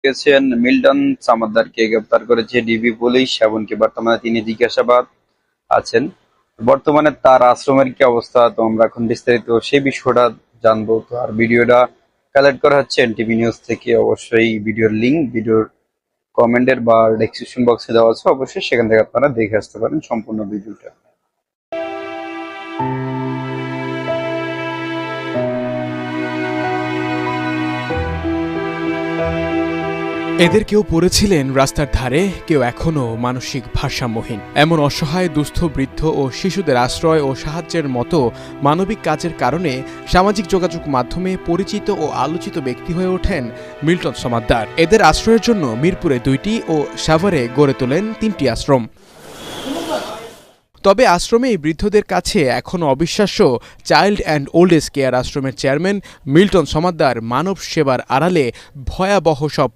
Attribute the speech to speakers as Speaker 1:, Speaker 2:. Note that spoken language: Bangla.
Speaker 1: গেছেন মিল্টন সামাদ্দারকে গ্রেপ্তার করেছে ডিবি পুলিশ, এমনকি বর্তমানে তিনি জিজ্ঞাসাবাদ আছেন। বর্তমানে তার আশ্রমের কি অবস্থা, তো আমরা এখন বিস্তারিত সেই বিষয়টা জানবো। তো আর ভিডিওটা কালেক্ট করা হচ্ছে এনটিভি নিউজ থেকে। অবশ্যই ভিডিওর লিঙ্ক ভিডিওর কমেন্টের বা ডেসক্রিপশন বক্সে দেওয়া আছে, অবশ্যই সেখান থেকে আপনারা দেখে আসতে পারেন সম্পূর্ণ ভিডিওটা।
Speaker 2: এদের কেউ পড়েছিলেন রাস্তার ধারে, কেউ এখনও মানসিক ভারসাম্যহীন। এমন অসহায় দুস্থ বৃদ্ধ ও শিশুদের আশ্রয় ও সাহায্যের মতো মানবিক কাজের কারণে সামাজিক যোগাযোগ মাধ্যমে পরিচিত ও আলোচিত ব্যক্তি হয়ে ওঠেন মিল্টন সমাদ্দার। এদের আশ্রয়ের জন্য মিরপুরে 2টি ও সাভারে গড়ে তোলেন 3টি আশ্রম। তবে আশ্রমে এই বৃদ্ধদের কাছে এখনও অবিশ্বাস্য child and old age care আশ্রমের চেয়ারম্যান মিল্টন সমাদ্দার মানব সেবার আড়ালে ভয়াবহ সব